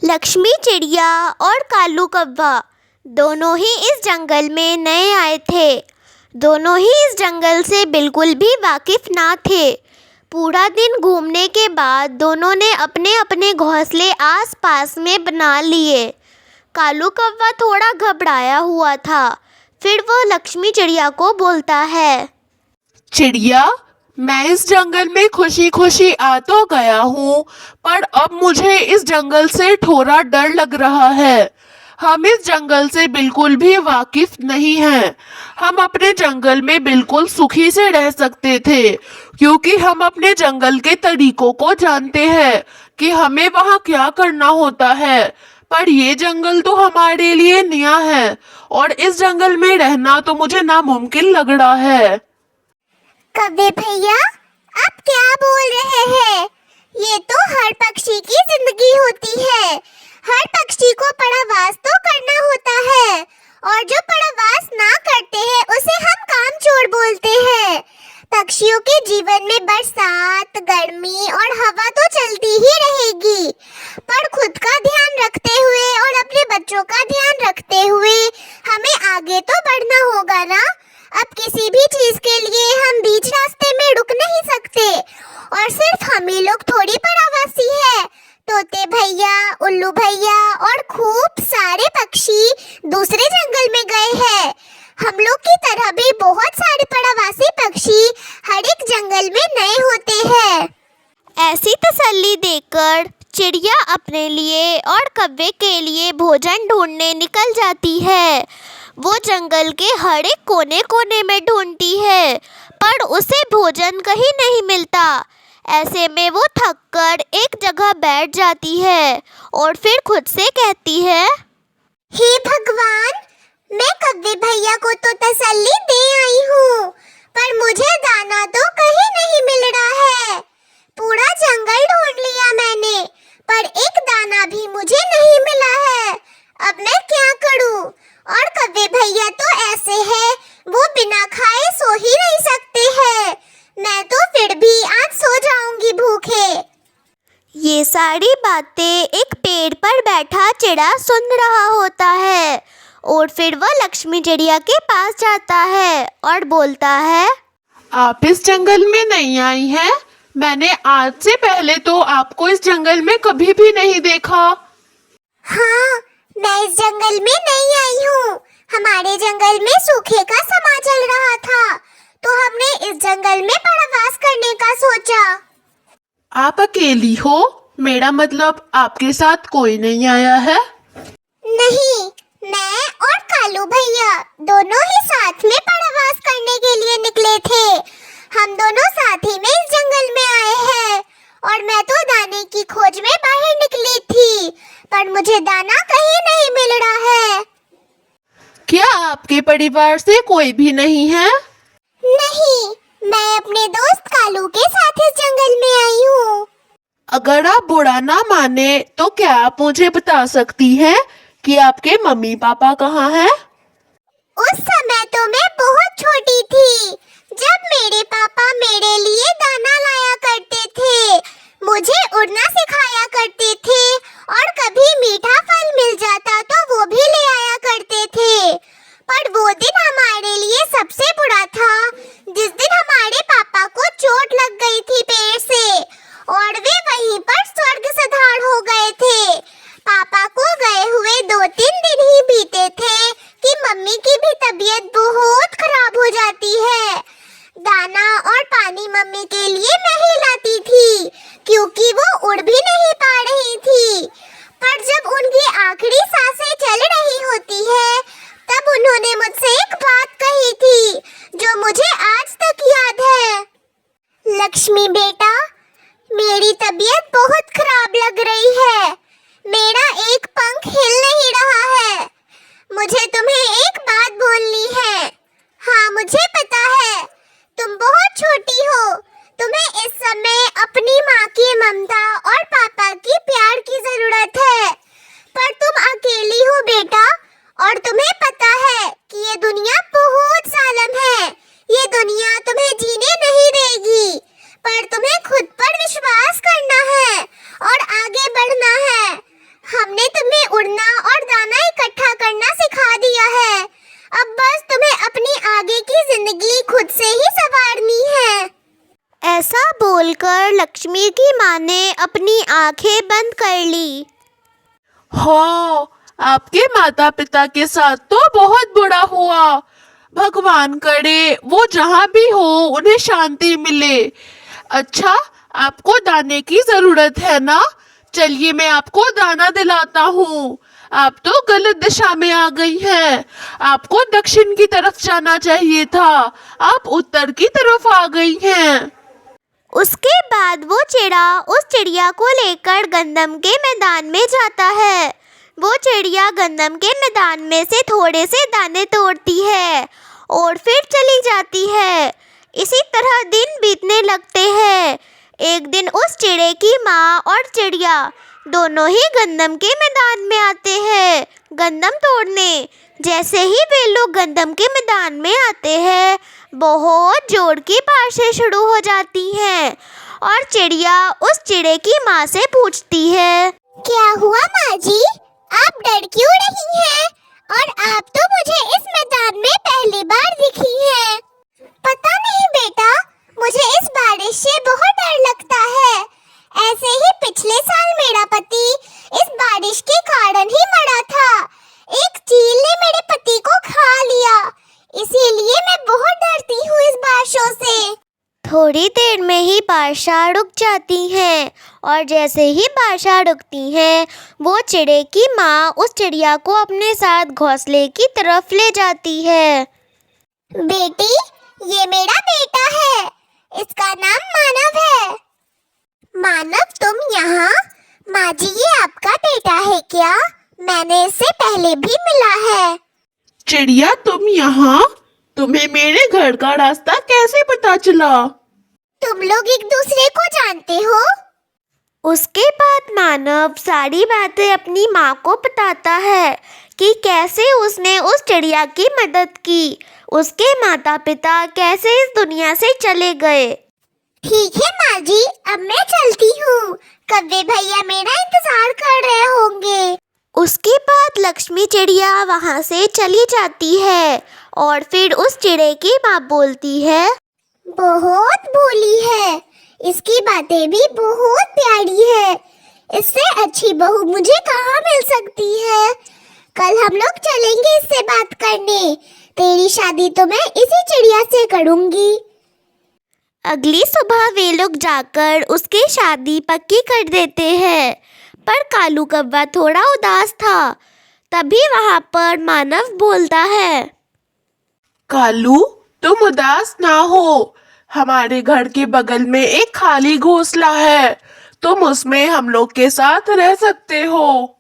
लक्ष्मी चिड़िया और कालू कौवा दोनों ही इस जंगल में नए आए थे। दोनों ही इस जंगल से बिल्कुल भी वाकिफ ना थे। पूरा दिन घूमने के बाद दोनों ने अपने अपने घोंसले आस-पास में बना लिए। कालू कौवा थोड़ा घबराया हुआ था। फिर वो लक्ष्मी चिड़िया को बोलता है, चिड़िया, मैं इस जंगल में खुशी खुशी आ तो गया हूँ, पर अब मुझे इस जंगल से थोड़ा डर लग रहा है। हम इस जंगल से बिल्कुल भी वाकिफ नहीं हैं। हम अपने जंगल में बिल्कुल सुखी से रह सकते थे, क्योंकि हम अपने जंगल के तरीकों को जानते हैं कि हमें वहाँ क्या करना होता है। पर ये जंगल तो हमारे लिए नया है और इस जंगल में रहना तो मुझे नामुमकिन लग रहा है। कौवे भैया, आप क्या बोल रहे हैं? ये तो हर पक्षी की जिंदगी होती है। हर पक्षी को परावास तो करना होता है, और जो परावास ना करते हैं उसे हम कामचोर बोलते हैं। पक्षियों के जीवन में बरसात, गर्मी और हवा तो चलती ही रहेगी, पर खुद का ध्यान रखते हुए और अपने बच्चों का ध्यान रखते हुए हमें आगे तो बढ़ना होगा ना। अब किसी भी चीज के लिए हम बीच रास्ते में रुक नहीं सकते, और सिर्फ हम ही लोग थोड़ी परावासी है। तोते भैया, उल्लू भैया और खूब सारे पक्षी दूसरे जंगल में गए हैं। हम लोग की तरह भी बहुत सारे परावासी पक्षी हर एक जंगल में नए होते हैं। ऐसी तसल्ली देकर चिड़िया अपने लिए और कौवे के लिए भोजन ढूंढने निकल जाती है। वो जंगल के हर एक कोने कोने में ढूंढती है, पर उसे भोजन कहीं नहीं मिलता। ऐसे में वो थककर एक जगह बैठ जाती है और फिर खुद से कहती है, हे भगवान, मैं कौवे भैया को तो तसल्ली दे आई हूँ, पर मुझे दाना तो कहीं नहीं मिल रहा है। पूरा जंगल ढूंढ लिया मैंने, पर एक दाना भी मुझे नहीं मिला है। अब मैं क्या करूँ? और कौवे भैया तो ऐसे हैं, वो बिना खाए सो ही नहीं सकते हैं। मैं तो फिर भी आज सो जाऊंगी भूखे। ये सारी बातें एक पेड़ पर बैठा चिड़ा सुन रहा होता है, और फिर वह लक्ष्मी चिड़िया के पास जाता है और बोलता है, आप इस जंगल में नहीं आई हैं? मैंने आज से पहले तो आपको इस जंगल में कभी भी नहीं देखा। हाँ, मैं इस जंगल में नहीं आई हूँ। हमारे जंगल में सूखे का समय चल रहा था, तो हमने इस जंगल में परावास करने का सोचा। आप अकेली हो? मेरा मतलब आपके साथ कोई नहीं आया है? नहीं, मैं और कालू भैया दोनों ही साथ में परावास करने के लिए निकले थे। हम दोनों साथ ही में इस जंगल में आए हैं, और मैं तो दाने की खोज में बाहर निकली थी, पर मुझे दाना कहीं नहीं मिल रहा है। क्या आपके परिवार से कोई भी नहीं है? नहीं, मैं अपने दोस्त कालू के साथ इस जंगल में आई हूँ। अगर आप बुरा ना माने तो क्या आप मुझे बता सकती हैं कि आपके मम्मी पापा कहाँ हैं? उस समय तो मैं बहुत छोटी थी, जब मेरे पापा मेरे लिए दाना लाया करते थे, मुझे उड़ना सिखाया करते थे, और कभी मीठा फल मिल जाता तो वो भी ले आया करते थे। पर वो दिन हमारे लिए सबसे बुरा था, जिस दिन हमारे पापा को चोट लग गई थी पेड़ से, और वे वहीं पर स्वर्ग सिधार हो गए थे। पापा को गए हुए 2-3 दिन ही बीते थे कि मम्मी की भी तबीयत बहुत खराब हो जाती है। दाना और पानी मम्मी के लिए मैं ही लाती थी, क्योंकि वो उड़ भी नहीं पा रही थी। लक्ष्मी की माँ ने अपनी आंखें बंद कर ली। हो, आपके माता पिता के साथ तो बहुत बुरा हुआ। भगवान करे वो जहाँ भी हो उन्हें शांति मिले। अच्छा, आपको दाने की जरूरत है ना? चलिए मैं आपको दाना दिलाता हूँ। आप तो गलत दिशा में आ गई हैं। आपको दक्षिण की तरफ जाना चाहिए था। आप उत्तर की तरफ आ गई हैं। उसके बाद वो चिड़ा उस चिड़िया को लेकर गंदम के मैदान में जाता है। वो चिड़िया गंदम के मैदान में से थोड़े से दाने तोड़ती है और फिर चली जाती है। इसी तरह दिन बीतने लगते हैं। एक दिन उस चिड़े की माँ और चिड़िया दोनों ही गंदम के मैदान में आते हैं गंदम तोड़ने। जैसे ही वे लोग गंदम के मैदान में आते हैं, बहुत जोर की बारिशें शुरू हो जाती हैं और चिड़िया उस चिड़े की माँ से पूछती है, क्या हुआ माँ जी, आप डर क्यों रही हैं? और आप तो मुझे इस मैदान में पहली बार दिखी हैं। पता नहीं बेटा, मुझे इस बारिश से बहुत डर लगता है। ऐसे ही पिछले साल मेरा पति इस बारिश के कारण ही मरा था। एक चील ने मेरे पति को खा लिया, इसीलिए मैं बहुत डरती हूँ इस बारिशों से। थोड़ी देर में ही बारिशां रुक जाती हैं और जैसे ही बारिशां रुकती हैं, वो चिड़े की माँ उस चिड़िया को अपने साथ घोंसले की तरफ ले जाती है। बेटी, ये मेरा बेटा है, इसका नाम मानव है। मानव, तुम यहाँ? माँ जी, ये आपका बेटा है क्या? मैंने इससे पहले भी मिला है। चिड़िया, तुम यहाँ? तुम्हें मेरे घर का रास्ता कैसे पता चला? तुम लोग एक दूसरे को जानते हो? उसके बाद मानव सारी बातें अपनी माँ को बताता है कि कैसे उसने उस चिड़िया की मदद की, उसके माता पिता कैसे इस दुनिया से चले गए। ठीक है माँ जी, अब मैं चलती हूँ। कव्वे भैया मेरा इंतजार कर रहे होंगे। उसके बाद लक्ष्मी चिड़िया वहाँ से चली जाती है और फिर उस चिड़े की माँ बोलती है, बहुत भोली है, इसकी बातें भी बहुत प्यारी है। इससे अच्छी बहू मुझे कहाँ मिल सकती है। कल हम लोग चलेंगे इससे बात करने। तेरी शादी तो मैं इसी चिड़िया से करूँगी। अगली सुबह वे लोग जाकर उसकी शादी पक्की कर देते हैं, पर कालू कौवा थोड़ा उदास था। तभी वहाँ पर मानव बोलता है, कालू, तुम उदास ना हो। हमारे घर के बगल में एक खाली घोंसला है, तुम उसमें हम लोग के साथ रह सकते हो।